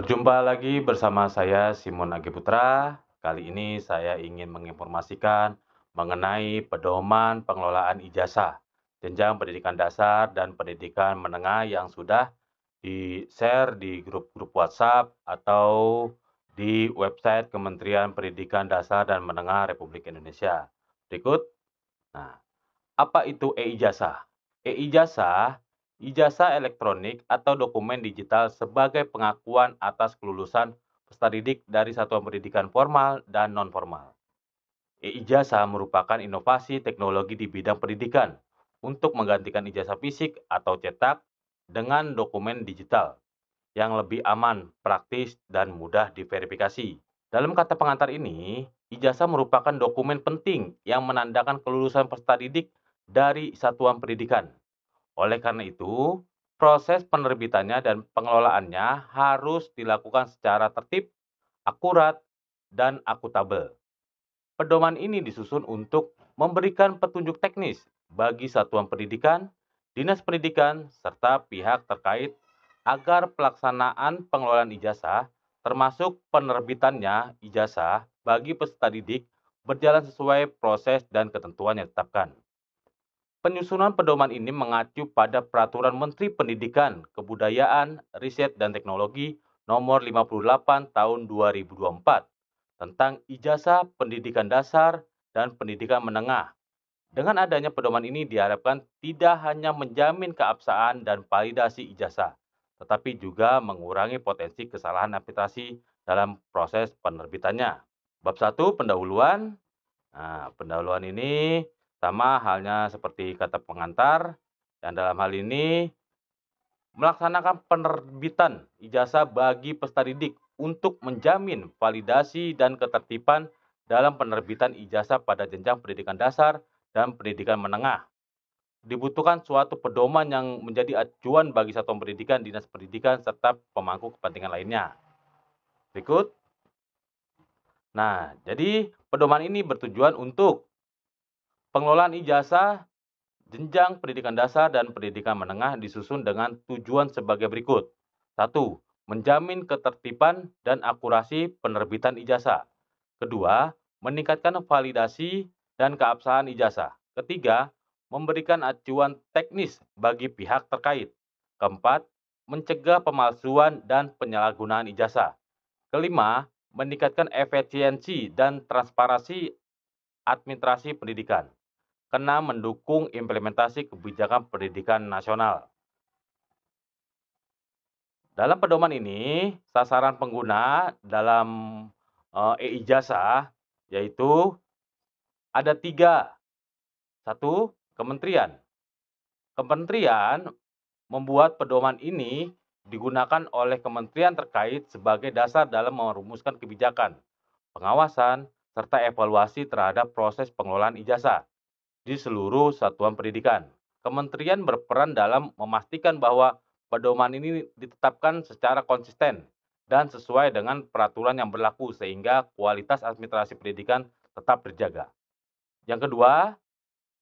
Berjumpa lagi bersama saya Simon Agi Putra. Kali ini saya ingin menginformasikan mengenai pedoman pengelolaan ijazah, jenjang pendidikan dasar dan pendidikan menengah yang sudah di-share di grup-grup WhatsApp atau di website Kementerian Pendidikan Dasar dan Menengah Republik Indonesia. Berikut. Nah, apa itu e-ijazah? E-ijazah, ijazah elektronik atau dokumen digital sebagai pengakuan atas kelulusan peserta didik dari satuan pendidikan formal dan non-formal. E-ijazah merupakan inovasi teknologi di bidang pendidikan untuk menggantikan ijazah fisik atau cetak dengan dokumen digital yang lebih aman, praktis, dan mudah diverifikasi. Dalam kata pengantar ini, ijazah merupakan dokumen penting yang menandakan kelulusan peserta didik dari satuan pendidikan. Oleh karena itu, proses penerbitannya dan pengelolaannya harus dilakukan secara tertib, akurat, dan akuntabel. Pedoman ini disusun untuk memberikan petunjuk teknis bagi satuan pendidikan, dinas pendidikan, serta pihak terkait agar pelaksanaan pengelolaan ijazah, termasuk penerbitannya ijazah bagi peserta didik, berjalan sesuai proses dan ketentuan yang ditetapkan. Penyusunan pedoman ini mengacu pada Peraturan Menteri Pendidikan, Kebudayaan, Riset, dan Teknologi Nomor 58 Tahun 2024 tentang ijazah pendidikan dasar dan pendidikan menengah. Dengan adanya pedoman ini diharapkan tidak hanya menjamin keabsahan dan validasi ijazah, tetapi juga mengurangi potensi kesalahan administrasi dalam proses penerbitannya. Bab 1 pendahuluan. Nah, pendahuluan ini sama halnya seperti kata pengantar, yang dalam hal ini melaksanakan penerbitan ijazah bagi peserta didik untuk menjamin validasi dan ketertiban dalam penerbitan ijazah pada jenjang pendidikan dasar dan pendidikan menengah. Dibutuhkan suatu pedoman yang menjadi acuan bagi satuan pendidikan, dinas pendidikan, serta pemangku kepentingan lainnya. Berikut. Nah, jadi pedoman ini bertujuan untuk pengelolaan ijazah jenjang pendidikan dasar dan pendidikan menengah disusun dengan tujuan sebagai berikut. 1. Menjamin ketertiban dan akurasi penerbitan ijazah. Kedua, meningkatkan validasi dan keabsahan ijazah. Ketiga, memberikan acuan teknis bagi pihak terkait. Keempat, mencegah pemalsuan dan penyalahgunaan ijazah. Kelima, meningkatkan efisiensi dan transparansi administrasi pendidikan. Keenam, mendukung implementasi kebijakan pendidikan nasional. Dalam pedoman ini, sasaran pengguna dalam e-ijazah yaitu ada 3. 1. Kementerian. Kementerian membuat pedoman ini digunakan oleh kementerian terkait sebagai dasar dalam merumuskan kebijakan, pengawasan, serta evaluasi terhadap proses pengelolaan ijazah di seluruh satuan pendidikan. Kementerian berperan dalam memastikan bahwa pedoman ini ditetapkan secara konsisten dan sesuai dengan peraturan yang berlaku sehingga kualitas administrasi pendidikan tetap terjaga. Yang kedua,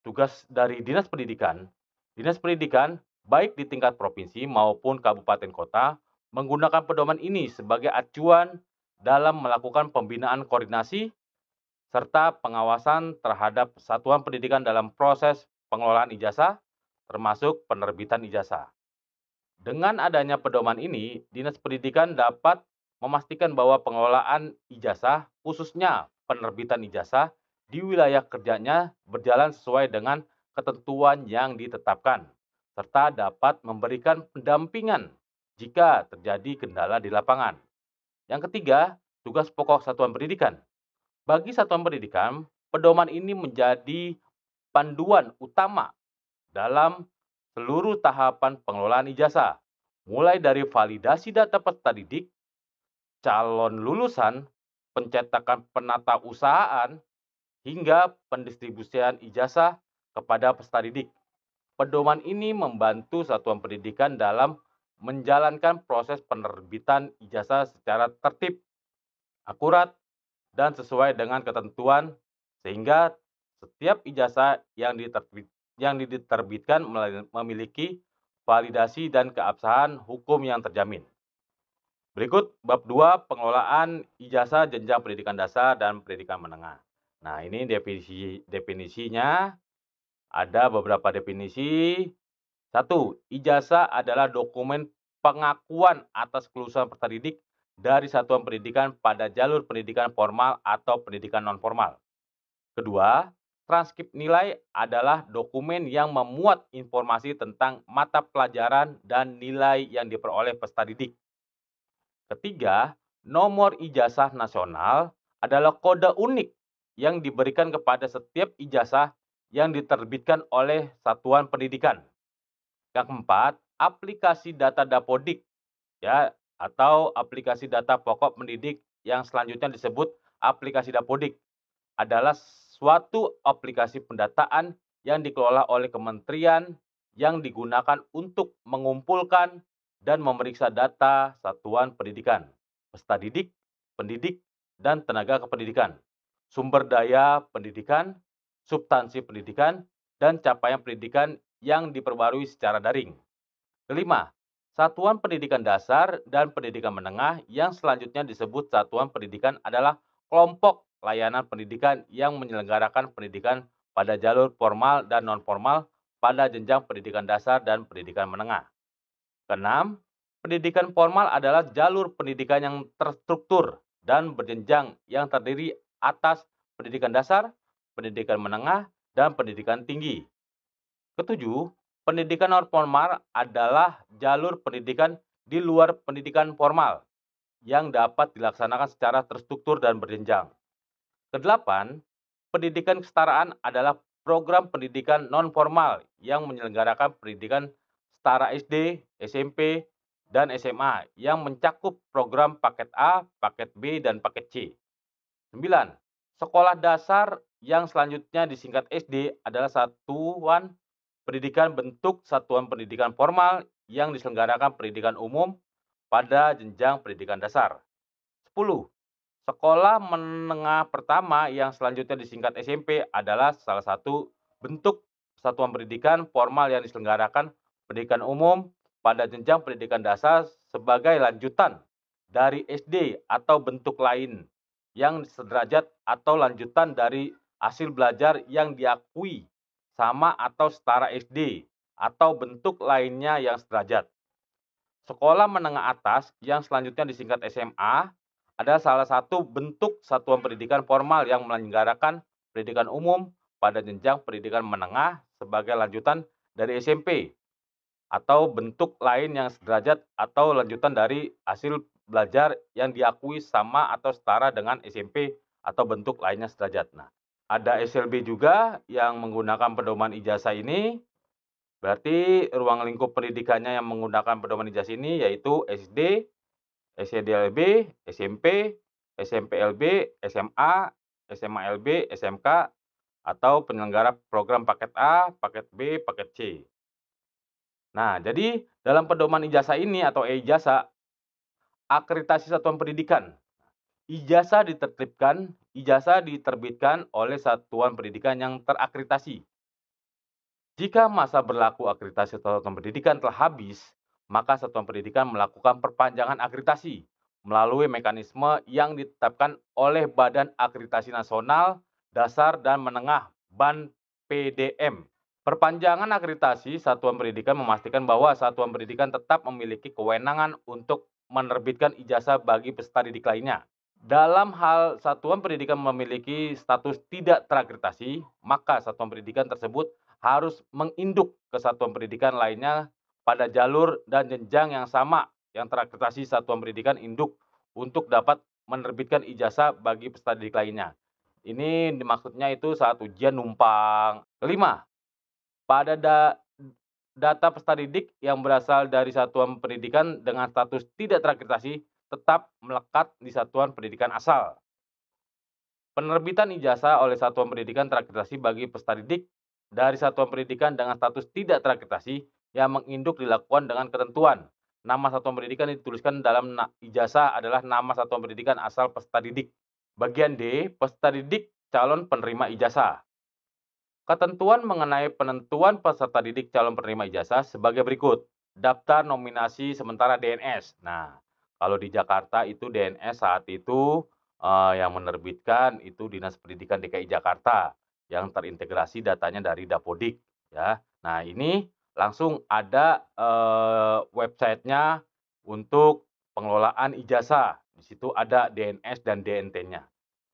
tugas dari Dinas Pendidikan. Dinas Pendidikan, baik di tingkat provinsi maupun kabupaten kota, menggunakan pedoman ini sebagai acuan dalam melakukan pembinaan koordinasi serta pengawasan terhadap satuan pendidikan dalam proses pengelolaan ijazah, termasuk penerbitan ijazah. Dengan adanya pedoman ini, Dinas Pendidikan dapat memastikan bahwa pengelolaan ijazah, khususnya penerbitan ijazah, di wilayah kerjanya berjalan sesuai dengan ketentuan yang ditetapkan, serta dapat memberikan pendampingan jika terjadi kendala di lapangan. Yang ketiga, tugas pokok satuan pendidikan. Bagi satuan pendidikan, pedoman ini menjadi panduan utama dalam seluruh tahapan pengelolaan ijazah, mulai dari validasi data peserta didik, calon lulusan, pencetakan penata usahaan, hingga pendistribusian ijazah kepada peserta didik. Pedoman ini membantu satuan pendidikan dalam menjalankan proses penerbitan ijazah secara tertib, akurat, dan sesuai dengan ketentuan sehingga setiap ijazah yang diterbitkan memiliki validasi dan keabsahan hukum yang terjamin. Berikut bab 2 pengelolaan ijazah jenjang pendidikan dasar dan pendidikan menengah. Nah, ini definisinya ada beberapa definisi. 1. Ijazah adalah dokumen pengakuan atas kelulusan peserta didik dari satuan pendidikan pada jalur pendidikan formal atau pendidikan nonformal. Kedua, transkrip nilai adalah dokumen yang memuat informasi tentang mata pelajaran dan nilai yang diperoleh peserta didik. Ketiga, nomor ijazah nasional adalah kode unik yang diberikan kepada setiap ijazah yang diterbitkan oleh satuan pendidikan. Yang keempat, aplikasi data Dapodik ya atau aplikasi data pokok pendidik yang selanjutnya disebut aplikasi Dapodik adalah suatu aplikasi pendataan yang dikelola oleh kementerian yang digunakan untuk mengumpulkan dan memeriksa data satuan pendidikan, peserta didik, pendidik, dan tenaga kependidikan, sumber daya pendidikan, substansi pendidikan, dan capaian pendidikan yang diperbarui secara daring. Kelima, satuan pendidikan dasar dan pendidikan menengah yang selanjutnya disebut satuan pendidikan adalah kelompok layanan pendidikan yang menyelenggarakan pendidikan pada jalur formal dan nonformal pada jenjang pendidikan dasar dan pendidikan menengah. Keenam, pendidikan formal adalah jalur pendidikan yang terstruktur dan berjenjang yang terdiri atas pendidikan dasar, pendidikan menengah, dan pendidikan tinggi. Ketujuh, pendidikan non-formal adalah jalur pendidikan di luar pendidikan formal yang dapat dilaksanakan secara terstruktur dan berjenjang. Kedelapan, pendidikan kesetaraan adalah program pendidikan non-formal yang menyelenggarakan pendidikan setara SD, SMP, dan SMA yang mencakup program paket A, paket B, dan paket C. 9. Sekolah dasar yang selanjutnya disingkat SD adalah satuan pendidikan bentuk satuan pendidikan formal yang diselenggarakan pendidikan umum pada jenjang pendidikan dasar. 10. Sekolah menengah pertama yang selanjutnya disingkat SMP adalah salah satu bentuk satuan pendidikan formal yang diselenggarakan pendidikan umum pada jenjang pendidikan dasar sebagai lanjutan dari SD atau bentuk lain yang sederajat atau lanjutan dari hasil belajar yang diakui sama atau setara SD atau bentuk lainnya yang sederajat. Sekolah menengah atas yang selanjutnya disingkat SMA adalah salah satu bentuk satuan pendidikan formal yang menyelenggarakan pendidikan umum pada jenjang pendidikan menengah sebagai lanjutan dari SMP atau bentuk lain yang sederajat atau lanjutan dari hasil belajar yang diakui sama atau setara dengan SMP atau bentuk lainnya sederajat. Nah, ada SLB juga yang menggunakan pedoman ijazah ini. Berarti ruang lingkup pendidikannya yang menggunakan pedoman ijazah ini yaitu SD, SD-LB, SMP, SMP-LB, SMA, SMA-LB, SMK, atau penyelenggara program paket A, paket B, paket C. Nah, jadi dalam pedoman ijazah ini atau e-ijazah, akreditasi satuan pendidikan. Ijazah diterbitkan oleh satuan pendidikan yang terakreditasi. Jika masa berlaku akreditasi satuan pendidikan telah habis, maka satuan pendidikan melakukan perpanjangan akreditasi melalui mekanisme yang ditetapkan oleh Badan Akreditasi Nasional Dasar dan Menengah (BAN PDM). Perpanjangan akreditasi satuan pendidikan memastikan bahwa satuan pendidikan tetap memiliki kewenangan untuk menerbitkan ijazah bagi peserta didik lainnya. Dalam hal satuan pendidikan memiliki status tidak terakreditasi, maka satuan pendidikan tersebut harus menginduk ke satuan pendidikan lainnya pada jalur dan jenjang yang sama yang terakreditasi satuan pendidikan induk untuk dapat menerbitkan ijazah bagi peserta didik lainnya. Ini maksudnya itu saat ujian numpang. Kelima, pada data peserta didik yang berasal dari satuan pendidikan dengan status tidak terakreditasi tetap melekat di satuan pendidikan asal. Penerbitan ijazah oleh satuan pendidikan terakreditasi bagi peserta didik dari satuan pendidikan dengan status tidak terakreditasi yang menginduk dilakukan dengan ketentuan. Nama satuan pendidikan dituliskan dalam ijazah adalah nama satuan pendidikan asal peserta didik. Bagian D, peserta didik calon penerima ijazah. Ketentuan mengenai penentuan peserta didik calon penerima ijazah sebagai berikut. Daftar nominasi sementara DNS. Nah, Kalau di Jakarta itu DNS saat itu, yang menerbitkan itu Dinas Pendidikan DKI Jakarta, yang terintegrasi datanya dari Dapodik, ya. Nah, ini langsung ada, websitenya untuk pengelolaan ijazah. Di situ ada DNS dan DNT-nya.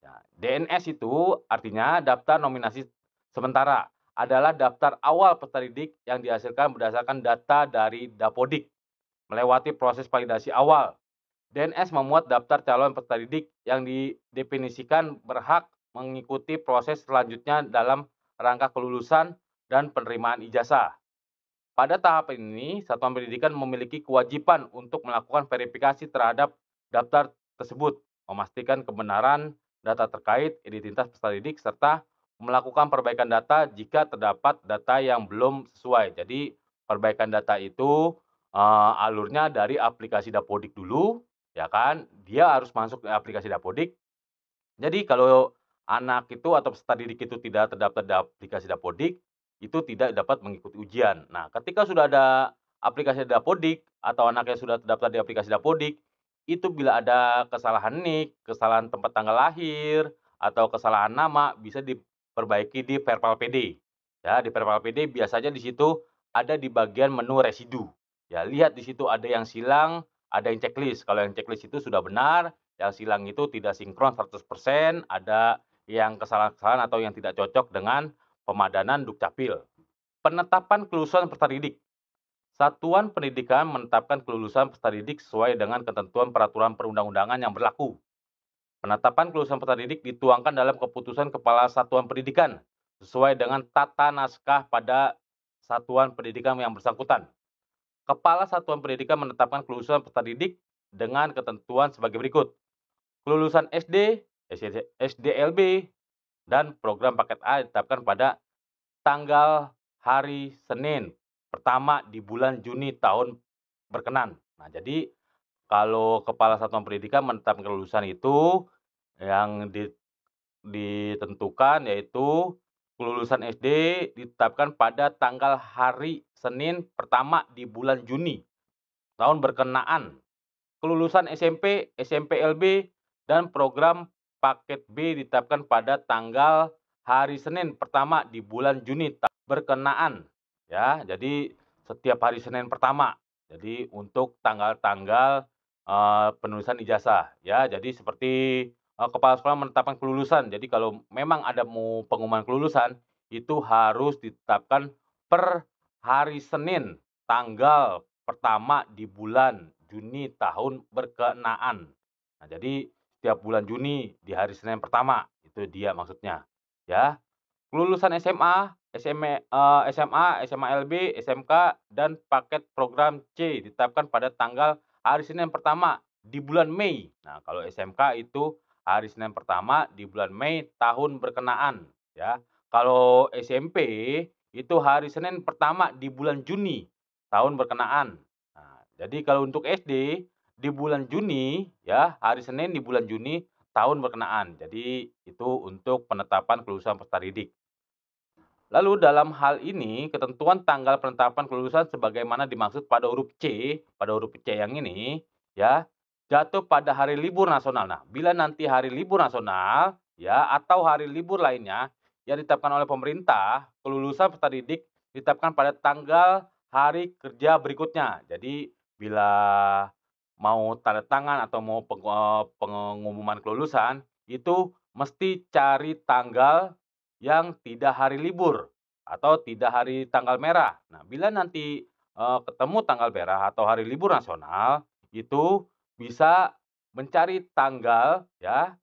Ya, DNS itu artinya daftar nominasi sementara, adalah daftar awal peserta didik yang dihasilkan berdasarkan data dari Dapodik, melewati proses validasi awal. DNS memuat daftar calon peserta didik yang didefinisikan berhak mengikuti proses selanjutnya dalam rangka kelulusan dan penerimaan ijazah. Pada tahap ini, satuan pendidikan memiliki kewajiban untuk melakukan verifikasi terhadap daftar tersebut, memastikan kebenaran data terkait identitas peserta didik, serta melakukan perbaikan data jika terdapat data yang belum sesuai. Jadi, perbaikan data itu alurnya dari aplikasi Dapodik dulu, ya kan? Dia harus masuk ke aplikasi Dapodik. Jadi kalau anak itu atau peserta didik itu tidak terdaftar di aplikasi Dapodik, itu tidak dapat mengikuti ujian. Nah, ketika sudah ada aplikasi Dapodik atau anaknya sudah terdaftar di aplikasi Dapodik, itu bila ada kesalahan NIK, kesalahan tempat tanggal lahir, atau kesalahan nama bisa diperbaiki di Verpal PD. Ya, di Verpal PD biasanya di situ ada di bagian menu residu. Ya, lihat di situ ada yang silang, ada yang checklist. Kalau yang checklist itu sudah benar, yang silang itu tidak sinkron 100%, ada yang kesalahan-kesalahan atau yang tidak cocok dengan pemadanan Dukcapil. Penetapan kelulusan peserta didik. Satuan Pendidikan menetapkan kelulusan peserta didik sesuai dengan ketentuan peraturan perundang-undangan yang berlaku. Penetapan kelulusan peserta didik dituangkan dalam keputusan Kepala Satuan Pendidikan sesuai dengan tata naskah pada Satuan Pendidikan yang bersangkutan. Kepala Satuan Pendidikan menetapkan kelulusan peserta didik dengan ketentuan sebagai berikut: kelulusan SD, SDLB, dan program paket A ditetapkan pada tanggal hari Senin pertama di bulan Juni tahun berkenan. Nah, jadi kalau Kepala Satuan Pendidikan menetapkan kelulusan itu yang ditentukan yaitu kelulusan SD ditetapkan pada tanggal hari Senin pertama di bulan Juni tahun berkenaan. Kelulusan SMP, SMPLB, dan program paket B ditetapkan pada tanggal hari Senin pertama di bulan Juni berkenaan. Ya, jadi setiap hari Senin pertama. Jadi untuk tanggal-tanggal penulisan ijazah. Ya, jadi seperti kepala sekolah menetapkan kelulusan. Jadi kalau memang ada mau pengumuman kelulusan itu harus ditetapkan per hari Senin tanggal pertama di bulan Juni tahun berkenaan. Nah, jadi setiap bulan Juni di hari Senin pertama, itu dia maksudnya, ya. Kelulusan SMA, SMA, SMALB, SMK, dan paket program C ditetapkan pada tanggal hari Senin pertama di bulan Mei. Nah, kalau SMK itu hari Senin pertama di bulan Mei tahun berkenaan, ya. Kalau SMP itu hari Senin pertama di bulan Juni tahun berkenaan. Nah, jadi kalau untuk SD di bulan Juni, ya, hari Senin di bulan Juni tahun berkenaan. Jadi itu untuk penetapan kelulusan peserta didik. Lalu dalam hal ini, ketentuan tanggal penetapan kelulusan sebagaimana dimaksud pada huruf C yang ini, ya, jatuh pada hari libur nasional. Nah, bila nanti hari libur nasional, ya, atau hari libur lainnya yang ditetapkan oleh pemerintah, kelulusan peserta didik ditetapkan pada tanggal hari kerja berikutnya. Jadi, bila mau tanda tangan atau mau pengumuman kelulusan, itu mesti cari tanggal yang tidak hari libur atau tidak hari tanggal merah. Nah, bila nanti, ketemu tanggal merah atau hari libur nasional, itu bisa mencari tanggal, ya,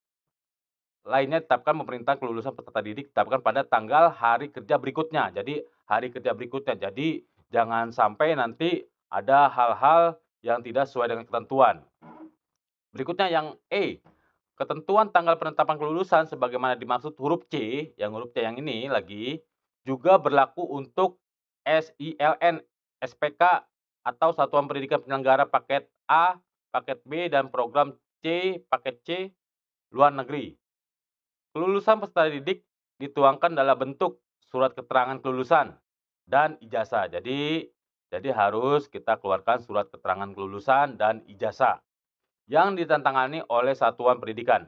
lainnya ditetapkan pemerintah kelulusan peserta didik ditetapkan pada tanggal hari kerja berikutnya. Jadi, hari kerja berikutnya. Jadi, jangan sampai nanti ada hal-hal yang tidak sesuai dengan ketentuan. Berikutnya yang E, ketentuan tanggal penetapan kelulusan sebagaimana dimaksud huruf C, yang huruf C yang ini lagi, juga berlaku untuk SILN, SPK, atau Satuan Pendidikan Penyelenggara Paket A, Paket B, dan Program C, Paket C, luar negeri. Kelulusan peserta didik dituangkan dalam bentuk surat keterangan kelulusan dan ijazah. Jadi harus kita keluarkan surat keterangan kelulusan dan ijazah. yang ditandatangani oleh satuan pendidikan.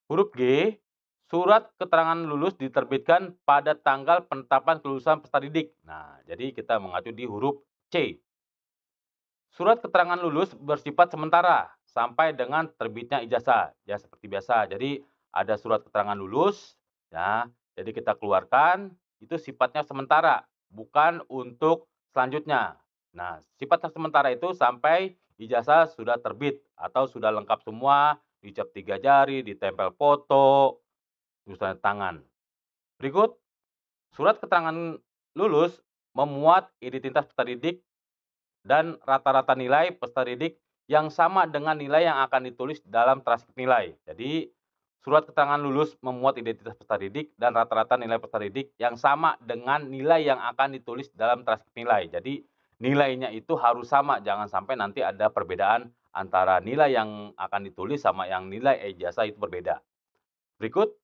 Huruf G, surat keterangan lulus diterbitkan pada tanggal penetapan kelulusan peserta didik. Nah, jadi kita mengacu di huruf C. Surat keterangan lulus bersifat sementara sampai dengan terbitnya ijazah. Ya seperti biasa. Jadi ada surat keterangan lulus, ya. Jadi kita keluarkan itu sifatnya sementara, bukan untuk selanjutnya. Nah, sifatnya sementara itu sampai ijazah sudah terbit atau sudah lengkap semua, dicap 3 jari, ditempel foto, tulisan tangan. Berikut, surat keterangan lulus memuat identitas peserta didik dan rata-rata nilai peserta didik yang sama dengan nilai yang akan ditulis dalam transkrip nilai. Jadi, surat keterangan lulus memuat identitas peserta didik dan rata-rata nilai peserta didik yang sama dengan nilai yang akan ditulis dalam transkrip nilai. Jadi, nilainya itu harus sama, jangan sampai nanti ada perbedaan antara nilai yang akan ditulis sama yang nilai ijazah itu berbeda. Berikut,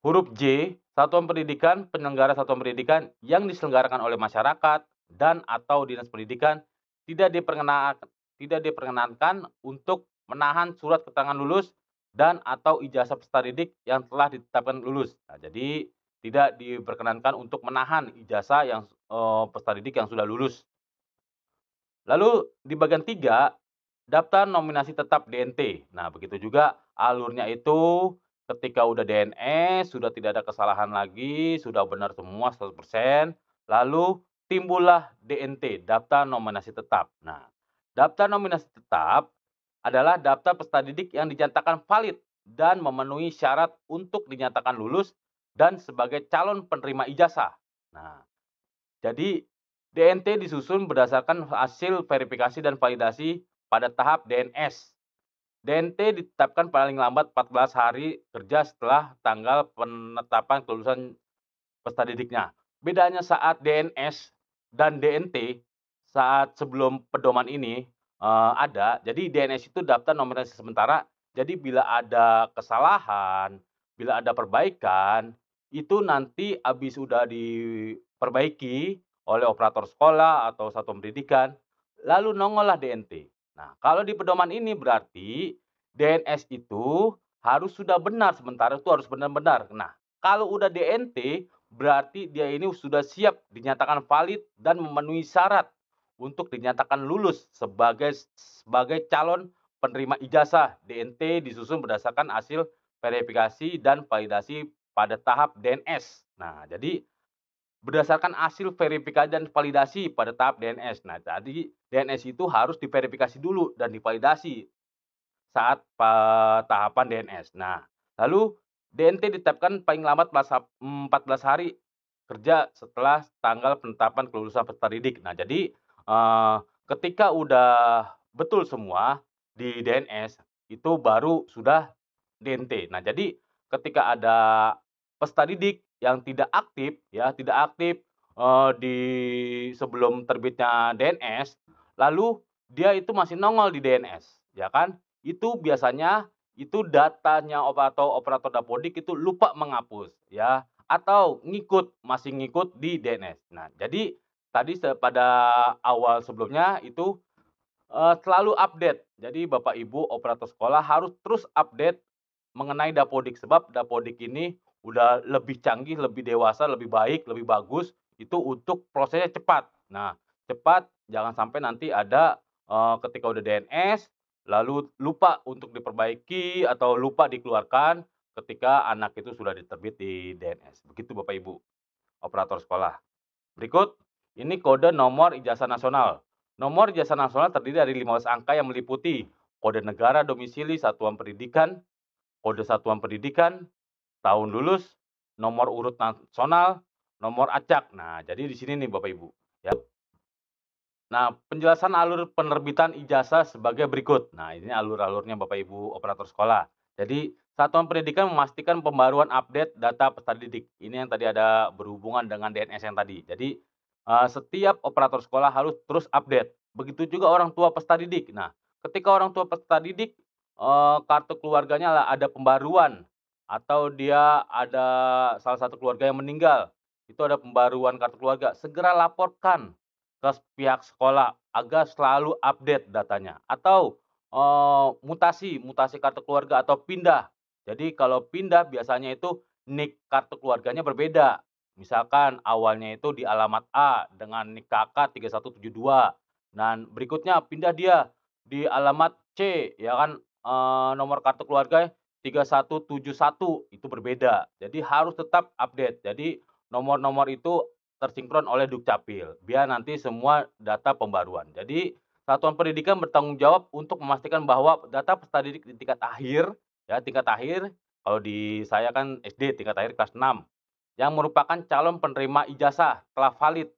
huruf J, satuan pendidikan, penyelenggara satuan pendidikan yang diselenggarakan oleh masyarakat dan atau dinas pendidikan tidak diperkenankan untuk menahan surat keterangan lulus dan atau ijazah peserta didik yang telah ditetapkan lulus. Nah, jadi tidak diperkenankan untuk menahan ijazah yang peserta didik yang sudah lulus. Lalu di bagian 3, daftar nominasi tetap DNT. Nah, begitu juga alurnya itu ketika udah DNS, sudah tidak ada kesalahan lagi, sudah benar semua 100%, lalu timbullah DNT, daftar nominasi tetap. Nah, daftar nominasi tetap adalah daftar peserta didik yang dinyatakan valid dan memenuhi syarat untuk dinyatakan lulus dan sebagai calon penerima ijazah. Nah, jadi DNT disusun berdasarkan hasil verifikasi dan validasi pada tahap DNS. DNT ditetapkan paling lambat 14 hari kerja setelah tanggal penetapan kelulusan peserta didiknya. Bedanya saat DNS dan DNT saat sebelum pedoman ini ada, jadi DNS itu daftar nominasi sementara. Jadi bila ada kesalahan, bila ada perbaikan, itu nanti habis sudah diperbaiki oleh operator sekolah atau satuan pendidikan, lalu nongollah DNT. Nah, kalau di pedoman ini berarti DNS itu harus sudah benar, sementara itu harus benar-benar. Nah, kalau udah DNT berarti dia ini sudah siap dinyatakan valid dan memenuhi syarat untuk dinyatakan lulus sebagai calon penerima ijazah. DNT disusun berdasarkan hasil verifikasi dan validasi pada tahap DNS. Nah, jadi berdasarkan hasil verifikasi dan validasi pada tahap DNS. Nah, tadi DNS itu harus diverifikasi dulu dan divalidasi saat tahapan DNS. Nah, lalu DNT ditetapkan paling lambat 14 hari kerja setelah tanggal penetapan kelulusan peserta didik. Nah, jadi, ketika udah betul semua di DNS, itu baru sudah DNT. Nah, jadi ketika ada peserta didik yang tidak aktif ya, tidak aktif, di sebelum terbitnya DNS, lalu dia itu masih nongol di DNS, ya kan? Itu biasanya itu datanya operator dapodik itu lupa menghapus ya, atau masih ngikut di DNS. Nah, jadi tadi pada awal sebelumnya itu, selalu update. Jadi Bapak Ibu operator sekolah harus terus update mengenai dapodik, sebab dapodik ini udah lebih canggih, lebih dewasa, lebih baik, lebih bagus, itu untuk prosesnya cepat. Nah, cepat jangan sampai nanti ada, ketika udah DNS, lalu lupa untuk diperbaiki atau lupa dikeluarkan ketika anak itu sudah diterbit di DNS. Begitu Bapak Ibu, operator sekolah. Berikut, ini kode nomor ijazah nasional. Nomor ijazah nasional terdiri dari 15 angka yang meliputi kode negara domisili satuan pendidikan, kode satuan pendidikan, tahun lulus, nomor urut nasional, nomor acak. Nah, jadi di sini nih Bapak Ibu, ya. Nah, penjelasan alur penerbitan ijazah sebagai berikut. Nah, ini alur-alurnya Bapak Ibu operator sekolah. Jadi, satuan pendidikan memastikan pembaruan update data peserta didik. Ini yang tadi ada berhubungan dengan DNS yang tadi. Jadi, setiap operator sekolah harus terus update. Begitu juga orang tua peserta didik. Nah, ketika orang tua peserta didik, kartu keluarganya ada pembaruan atau dia ada salah satu keluarga yang meninggal, itu ada pembaruan kartu keluarga, segera laporkan ke pihak sekolah agar selalu update datanya atau, mutasi kartu keluarga atau pindah. Jadi kalau pindah biasanya itu NIK kartu keluarganya berbeda. Misalkan awalnya itu di alamat A dengan NIK KK 3172 dan berikutnya pindah dia di alamat C ya kan, nomor kartu keluarga 3171 itu berbeda. Jadi harus tetap update. Jadi nomor-nomor itu tersinkron oleh Dukcapil, biar nanti semua data pembaruan. Jadi, satuan pendidikan bertanggung jawab untuk memastikan bahwa data peserta didik di tingkat akhir, ya tingkat akhir, kalau di saya kan SD tingkat akhir kelas 6, yang merupakan calon penerima ijazah telah valid.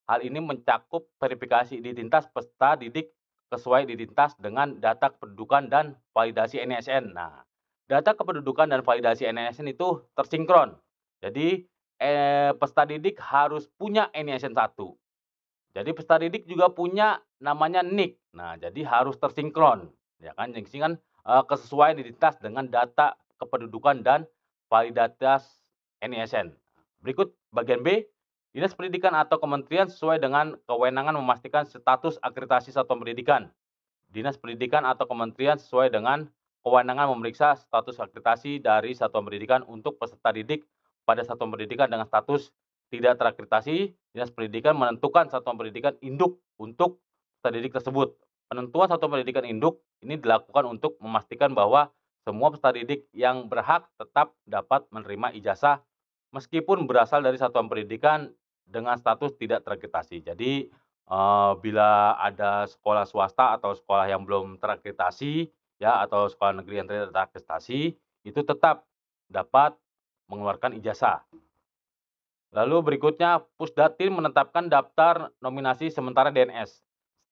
Hal ini mencakup verifikasi identitas peserta didik sesuai identitas dengan data kependudukan dan validasi NISN. Nah, data kependudukan dan validasi NISN itu tersinkron. Jadi, peserta didik harus punya NISN 1. Jadi peserta didik juga punya namanya NIK. Nah, jadi harus tersinkron, ya kan, yang kan, kesesuaian identitas dengan data kependudukan dan validitas NISN. Berikut bagian B, Dinas Pendidikan atau kementerian sesuai dengan kewenangan memastikan status akreditasi satuan pendidikan. Dinas Pendidikan atau kementerian sesuai dengan kewenangan memeriksa status akreditasi dari satuan pendidikan untuk peserta didik pada satuan pendidikan dengan status tidak terakreditasi. Dinas Pendidikan menentukan satuan pendidikan induk untuk peserta didik tersebut. Penentuan satuan pendidikan induk ini dilakukan untuk memastikan bahwa semua peserta didik yang berhak tetap dapat menerima ijazah meskipun berasal dari satuan pendidikan dengan status tidak terakreditasi. Jadi, bila ada sekolah swasta atau sekolah yang belum terakreditasi, ya, atau sekolah negeri yang tidak terakreditasi, itu tetap dapat mengeluarkan ijazah. Lalu berikutnya, Pusdatin menetapkan daftar nominasi sementara DNS.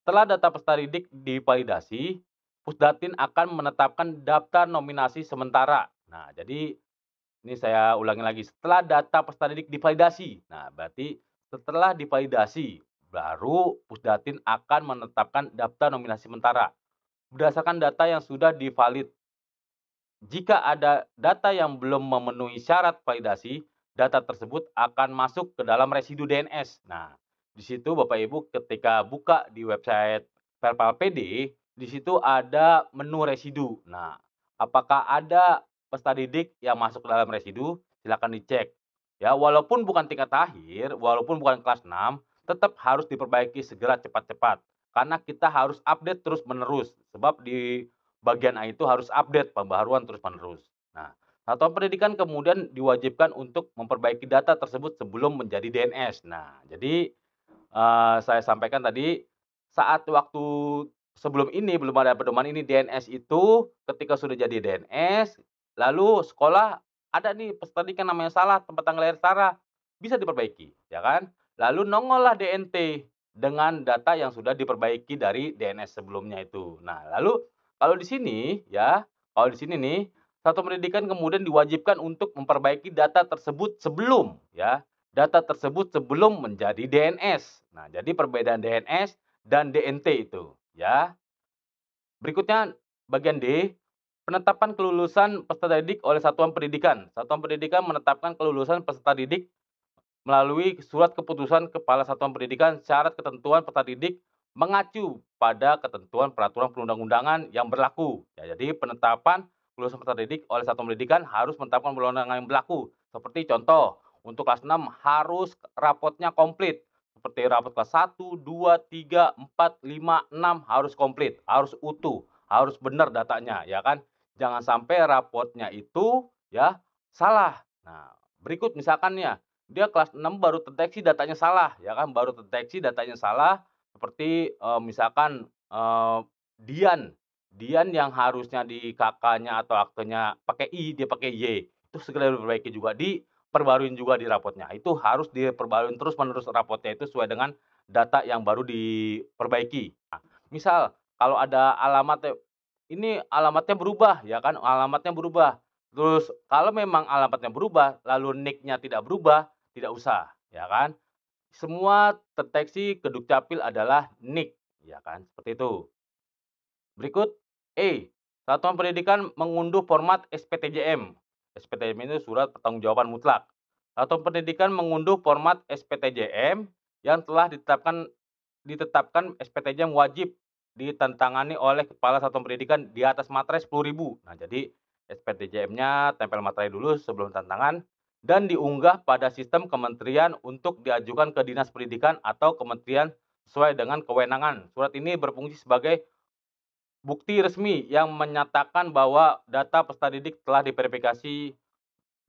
Setelah data peserta didik divalidasi, Pusdatin akan menetapkan daftar nominasi sementara. Nah, jadi ini saya ulangi lagi, setelah data peserta didik divalidasi. Nah, berarti setelah divalidasi, baru Pusdatin akan menetapkan daftar nominasi sementara. Berdasarkan data yang sudah divalid. Jika ada data yang belum memenuhi syarat validasi, data tersebut akan masuk ke dalam residu DNS. Nah, di situ Bapak Ibu ketika buka di website Perpal PD, di situ ada menu residu. Nah, apakah ada peserta didik yang masuk ke dalam residu? Silakan dicek. Ya, walaupun bukan tingkat akhir, walaupun bukan kelas 6, tetap harus diperbaiki segera cepat-cepat. Karena kita harus update terus-menerus. Sebab di bagian A itu harus update pembaharuan terus-menerus. Nah, satuan pendidikan kemudian diwajibkan untuk memperbaiki data tersebut sebelum menjadi DNS. Nah, jadi saya sampaikan tadi, saat waktu sebelum ini, belum ada pedoman ini DNS itu ketika sudah jadi DNS, lalu sekolah ada nih peserta didik yang namanya salah, tempat tanggal lahir salah, bisa diperbaiki, ya kan? Lalu nongollah DNT dengan data yang sudah diperbaiki dari DNS sebelumnya itu. Nah, lalu kalau di sini ya, kalau di sini nih, satuan pendidikan kemudian diwajibkan untuk memperbaiki data tersebut sebelum ya, data tersebut sebelum menjadi DNS. Nah, jadi perbedaan DNS dan DNT itu, ya. Berikutnya bagian D, penetapan kelulusan peserta didik oleh satuan pendidikan. Satuan pendidikan menetapkan kelulusan peserta didik melalui surat keputusan Kepala Satuan Pendidikan syarat ketentuan peserta didik mengacu pada ketentuan peraturan perundang-undangan yang berlaku. Ya, jadi penetapan kelulusan peserta didik oleh Satuan Pendidikan harus menetapkan perundang-undangan yang berlaku. Seperti contoh, untuk kelas 6 harus rapotnya komplit. Seperti rapot kelas 1, 2, 3, 4, 5, 6 harus komplit, harus utuh, harus benar datanya, ya kan? Jangan sampai rapotnya itu ya salah. Nah, berikut misalkan ya, dia kelas 6 baru terdeteksi datanya salah, ya kan, baru terdeteksi datanya salah, seperti, misalkan, Dian. Dian yang harusnya di KK-nya atau aktenya pakai I, dia pakai Y. Itu segera diperbaiki juga, diperbaruin juga di rapotnya. Itu harus diperbaruin terus-menerus rapotnya itu sesuai dengan data yang baru diperbaiki. Nah, misal kalau ada alamatnya, ini alamatnya berubah, ya kan, alamatnya berubah. Terus kalau memang alamatnya berubah, lalu NIK-nya tidak berubah, tidak usah, ya kan. Semua terdeteksi ke Dukcapil adalah NIK, ya kan, seperti itu. Berikut E, Satuan Pendidikan mengunduh format SPTJM. SPTJM itu surat pertanggungjawaban mutlak. Satuan Pendidikan mengunduh format SPTJM yang telah ditetapkan ditetapkan SPTJM wajib ditantangani oleh Kepala Satuan Pendidikan di atas materai 10.000. Nah, jadi SPTJM-nya tempel materai dulu sebelum tantangan dan diunggah pada sistem kementerian untuk diajukan ke Dinas Pendidikan atau kementerian sesuai dengan kewenangan. Surat ini berfungsi sebagai bukti resmi yang menyatakan bahwa data peserta didik telah diverifikasi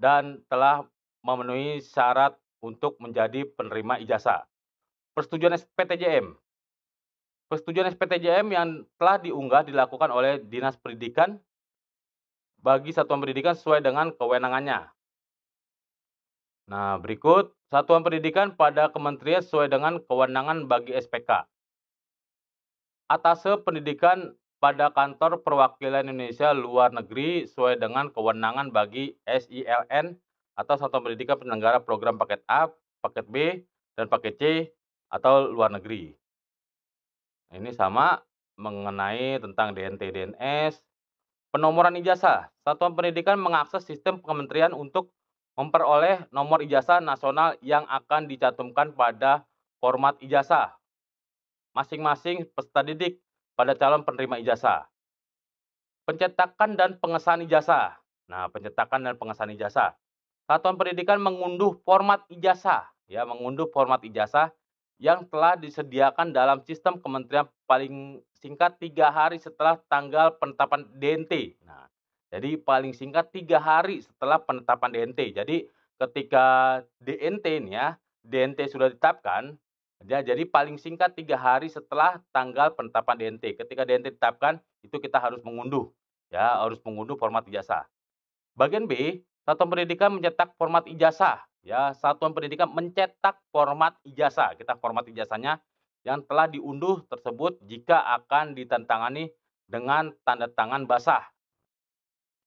dan telah memenuhi syarat untuk menjadi penerima ijazah. Persetujuan SPTJM. Persetujuan SPTJM yang telah diunggah dilakukan oleh Dinas Pendidikan bagi satuan pendidikan sesuai dengan kewenangannya. Nah, berikut satuan pendidikan pada kementerian sesuai dengan kewenangan bagi SPK. Atase pendidikan pada kantor perwakilan Indonesia luar negeri sesuai dengan kewenangan bagi SILN atau satuan pendidikan penyelenggara program paket A, paket B, dan paket C atau luar negeri. Ini sama mengenai tentang DNT DNS. Penomoran ijazah. Satuan pendidikan mengakses sistem kementerian untuk memperoleh nomor ijazah nasional yang akan dicantumkan pada format ijazah masing-masing peserta didik pada calon penerima ijazah. Pencetakan dan pengesahan ijazah. Nah, pencetakan dan pengesahan ijazah. Satuan pendidikan mengunduh format ijazah, ya, mengunduh format ijazah yang telah disediakan dalam sistem kementerian paling singkat 3 hari setelah tanggal penetapan DNT. Nah, jadi paling singkat 3 hari setelah penetapan DNT. Jadi ketika DNT nih ya, DNT sudah ditetapkan, ya, jadi paling singkat 3 hari setelah tanggal penetapan DNT. Ketika DNT ditetapkan, itu kita harus mengunduh, ya, harus mengunduh format ijazah. Bagian B, satuan pendidikan mencetak format ijazah. Ya, satuan pendidikan mencetak format ijazah. Kita format ijazahnya yang telah diunduh tersebut jika akan ditantangani dengan tanda tangan basah.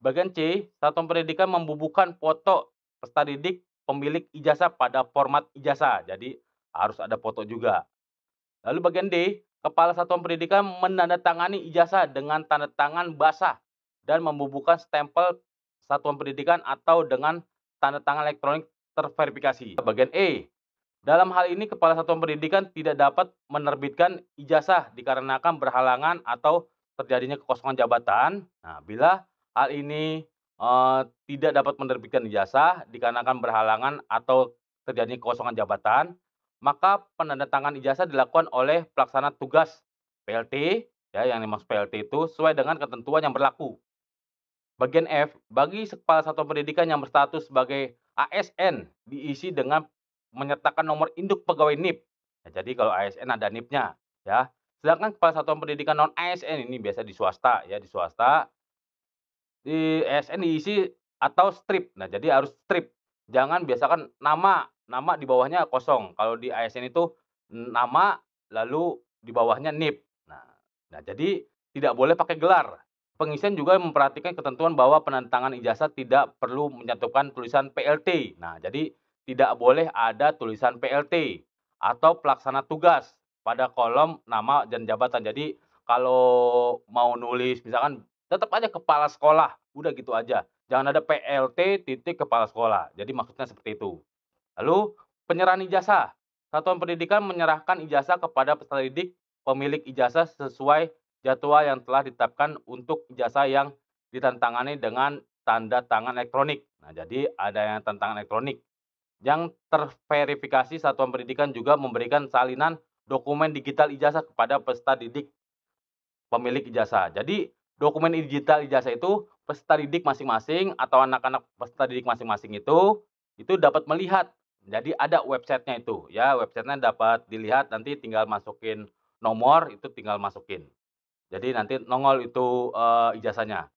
Bagian C, satuan pendidikan membubuhkan foto peserta didik pemilik ijazah pada format ijazah. Jadi harus ada foto juga. Lalu bagian D, Kepala Satuan Pendidikan menandatangani ijazah dengan tanda tangan basah dan membubuhkan stempel Satuan Pendidikan atau dengan tanda tangan elektronik terverifikasi. Bagian E, dalam hal ini Kepala Satuan Pendidikan tidak dapat menerbitkan ijazah dikarenakan berhalangan atau terjadinya kekosongan jabatan. Nah, bila hal ini tidak dapat menerbitkan ijazah dikarenakan berhalangan atau terjadinya kekosongan jabatan, maka penandatangan ijazah dilakukan oleh pelaksana tugas PLT, ya, yang dimaksud PLT itu sesuai dengan ketentuan yang berlaku. Bagian F, bagi kepala satuan pendidikan yang berstatus sebagai ASN diisi dengan menyertakan nomor induk pegawai NIP. Nah, jadi kalau ASN ada NIP-nya, ya. Sedangkan kepala satuan pendidikan non ASN ini biasa di swasta, ya, di swasta di ASN diisi atau strip. Nah, jadi harus strip. Jangan biasakan nama di bawahnya kosong. Kalau di ASN itu nama lalu di bawahnya NIP. Nah, jadi tidak boleh pakai gelar. Pengisian juga memperhatikan ketentuan bahwa penandatangan ijazah tidak perlu mencantumkan tulisan PLT. Nah, jadi tidak boleh ada tulisan PLT atau pelaksana tugas pada kolom nama dan jabatan. Jadi kalau mau nulis misalkan tetap aja kepala sekolah, udah gitu aja. Jangan ada PLT titik kepala sekolah. Jadi maksudnya seperti itu. Lalu penyerahan ijazah. Satuan pendidikan menyerahkan ijazah kepada peserta didik pemilik ijazah sesuai jadwal yang telah ditetapkan untuk ijazah yang ditantangani dengan tanda tangan elektronik. Nah, jadi ada yang tantangan elektronik. Yang terverifikasi satuan pendidikan juga memberikan salinan dokumen digital ijazah kepada peserta didik pemilik ijazah. Jadi dokumen digital ijazah itu peserta didik masing-masing atau anak-anak peserta didik masing-masing itu dapat melihat. Jadi ada websitenya itu, ya, websitenya dapat dilihat, nanti tinggal masukin nomor, itu tinggal masukin. Jadi nanti nongol itu, ijazahnya.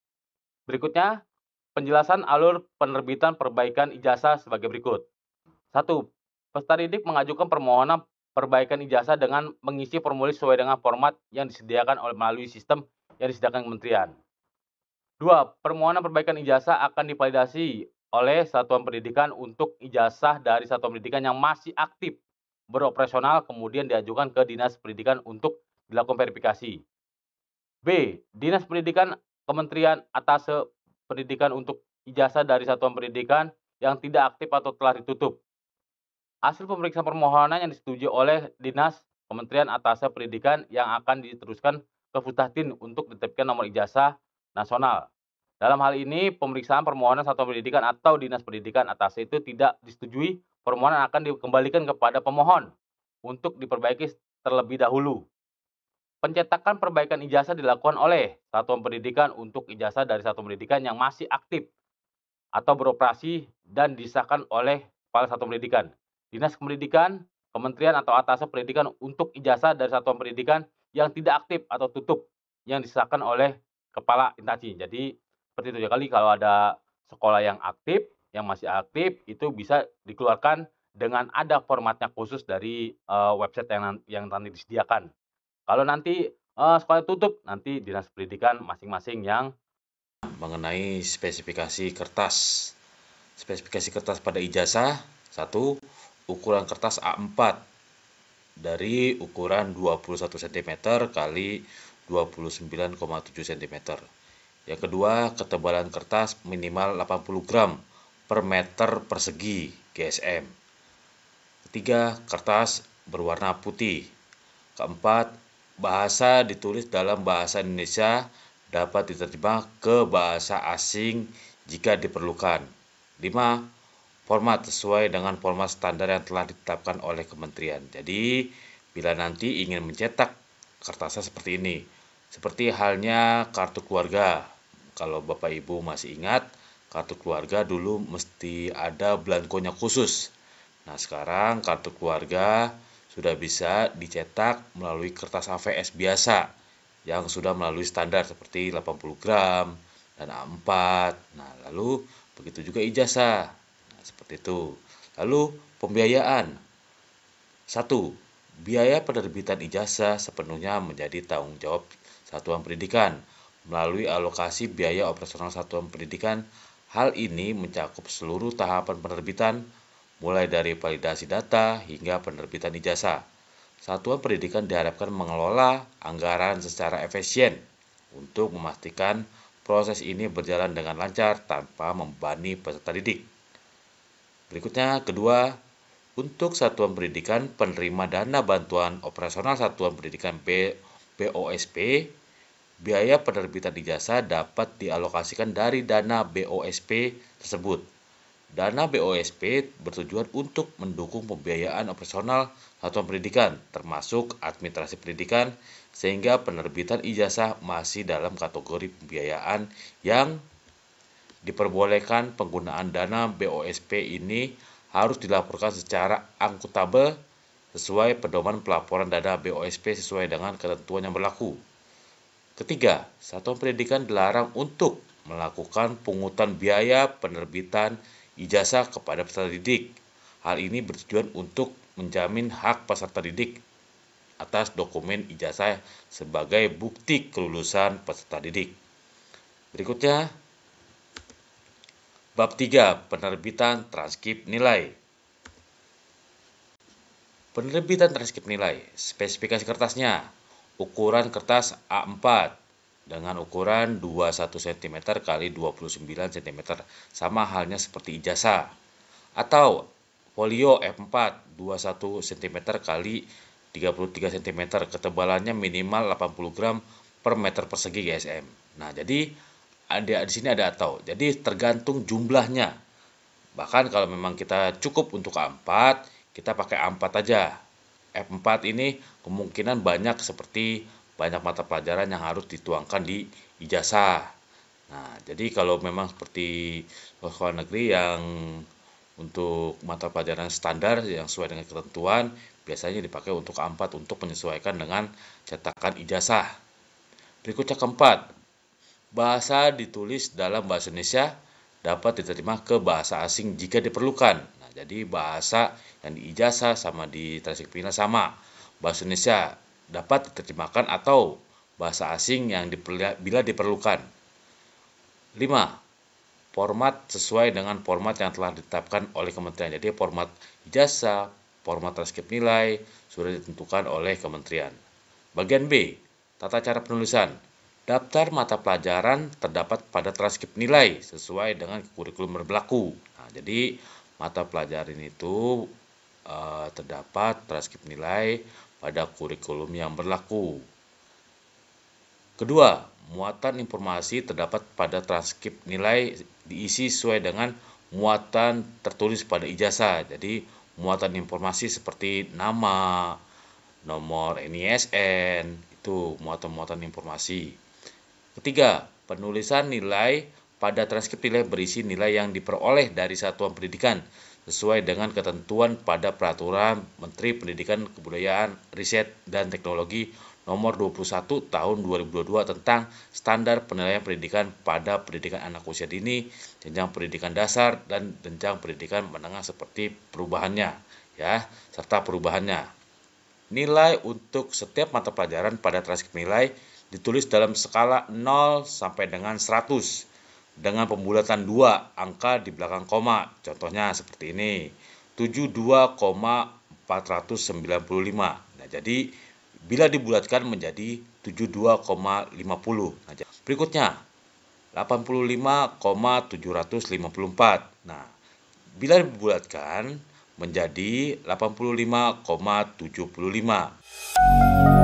Berikutnya, penjelasan alur penerbitan perbaikan ijazah sebagai berikut. 1. Peserta didik mengajukan permohonan perbaikan ijazah dengan mengisi formulir sesuai dengan format yang disediakan melalui sistem yang disediakan kementerian. 2. Permohonan perbaikan ijazah akan divalidasi oleh satuan pendidikan untuk ijazah dari satuan pendidikan yang masih aktif beroperasional kemudian diajukan ke Dinas Pendidikan untuk dilakukan verifikasi. B. Dinas Pendidikan Kementerian Atase Pendidikan untuk ijazah dari satuan pendidikan yang tidak aktif atau telah ditutup. Hasil pemeriksaan permohonan yang disetujui oleh Dinas Kementerian Atasnya Pendidikan yang akan diteruskan ke Futastin untuk ditetapkan nomor ijazah nasional. Dalam hal ini, pemeriksaan permohonan satuan pendidikan atau dinas pendidikan atas itu tidak disetujui, permohonan akan dikembalikan kepada pemohon untuk diperbaiki terlebih dahulu. Pencetakan perbaikan ijazah dilakukan oleh satuan pendidikan untuk ijazah dari satuan pendidikan yang masih aktif atau beroperasi dan disahkan oleh kepala satuan pendidikan. Dinas pendidikan, kementerian atau atasnya pendidikan untuk ijazah dari satuan pendidikan yang tidak aktif atau tutup yang disahkan oleh kepala instansi. Jadi seperti itu ya kali kalau ada sekolah yang aktif, yang masih aktif itu bisa dikeluarkan dengan ada formatnya khusus dari website yang nanti disediakan. Kalau nanti sekolah tutup, nanti dinas pendidikan masing-masing yang mengenai spesifikasi kertas. Spesifikasi kertas pada ijazah, 1. Ukuran kertas A4 dari ukuran 21 cm kali 29,7 cm. Yang kedua, ketebalan kertas minimal 80 gram per meter persegi GSM. Ketiga, kertas berwarna putih. Keempat, bahasa ditulis dalam bahasa Indonesia dapat diterjemah ke bahasa asing jika diperlukan. 5. Format sesuai dengan format standar yang telah ditetapkan oleh kementerian. Jadi, bila nanti ingin mencetak kertasnya seperti ini, seperti halnya kartu keluarga. Kalau Bapak Ibu masih ingat, kartu keluarga dulu mesti ada belangkonya khusus. Nah, sekarang kartu keluarga sudah bisa dicetak melalui kertas AVS biasa yang sudah melalui standar seperti 80 gram dan A4. Nah, lalu begitu juga ijazah. Nah, seperti itu. Lalu pembiayaan. 1. Biaya penerbitan ijazah sepenuhnya menjadi tanggung jawab satuan pendidikan melalui alokasi biaya operasional satuan pendidikan. Hal ini mencakup seluruh tahapan penerbitan mulai dari validasi data hingga penerbitan ijazah. Satuan pendidikan diharapkan mengelola anggaran secara efisien untuk memastikan proses ini berjalan dengan lancar tanpa membebani peserta didik. Berikutnya, kedua, untuk satuan pendidikan penerima dana bantuan operasional satuan pendidikan BOSP, biaya penerbitan ijazah dapat dialokasikan dari dana BOSP tersebut. Dana BOSP bertujuan untuk mendukung pembiayaan operasional satuan pendidikan, termasuk administrasi pendidikan, sehingga penerbitan ijazah masih dalam kategori pembiayaan yang diperbolehkan. Penggunaan dana BOSP ini harus dilaporkan secara akuntabel sesuai pedoman pelaporan dana BOSP sesuai dengan ketentuan yang berlaku. Ketiga, satuan pendidikan dilarang untuk melakukan pungutan biaya penerbitan ijazah kepada peserta didik. Hal ini bertujuan untuk menjamin hak peserta didik atas dokumen ijazah sebagai bukti kelulusan peserta didik. Berikutnya, bab 3, penerbitan transkrip nilai. Penerbitan transkrip nilai, spesifikasi kertasnya, ukuran kertas A4 dengan ukuran 21 cm x 29 cm, sama halnya seperti ijazah. Atau folio F4 21 cm x 33 cm, ketebalannya minimal 80 gram per meter persegi GSM. Nah, jadi di sini ada atau. Jadi tergantung jumlahnya. Bahkan kalau memang kita cukup untuk A4, kita pakai A4 aja. F4 ini kemungkinan banyak seperti banyak mata pelajaran yang harus dituangkan di ijazah. Nah, jadi kalau memang seperti sekolah negeri yang untuk mata pelajaran standar yang sesuai dengan ketentuan, biasanya dipakai untuk A4 untuk menyesuaikan dengan cetakan ijazah. Berikutnya keempat, bahasa ditulis dalam bahasa Indonesia dapat diterjemah ke bahasa asing jika diperlukan. Nah, jadi bahasa yang di ijazah sama di transkrip nilai sama. Bahasa Indonesia dapat diterjemahkan atau bahasa asing yang bila diperlukan. 5. Format sesuai dengan format yang telah ditetapkan oleh kementerian. Jadi format ijazah, format transkrip nilai sudah ditentukan oleh kementerian. Bagian B, tata cara penulisan. Daftar mata pelajaran terdapat pada transkrip nilai sesuai dengan kurikulum berlaku. Nah, jadi mata pelajaran itu terdapat transkrip nilai pada kurikulum yang berlaku. Kedua, muatan informasi terdapat pada transkrip nilai diisi sesuai dengan muatan tertulis pada ijazah. Jadi, muatan informasi seperti nama, nomor NISN, itu muatan-muatan informasi. Ketiga, penulisan nilai pada transkrip nilai berisi nilai yang diperoleh dari satuan pendidikan sesuai dengan ketentuan pada Peraturan Menteri Pendidikan, Kebudayaan, Riset, dan Teknologi Nomor 21 Tahun 2022 tentang standar penilaian pendidikan pada pendidikan anak usia dini, jenjang pendidikan dasar, dan jenjang pendidikan menengah seperti perubahannya, ya, serta perubahannya. Nilai untuk setiap mata pelajaran pada transkrip nilai ditulis dalam skala 0 sampai dengan 100 dengan pembulatan 2 angka di belakang koma. Contohnya seperti ini, 72,495. Nah, jadi bila dibulatkan menjadi 72,50. Nah, berikutnya 85,754. Nah, bila dibulatkan menjadi 85,75.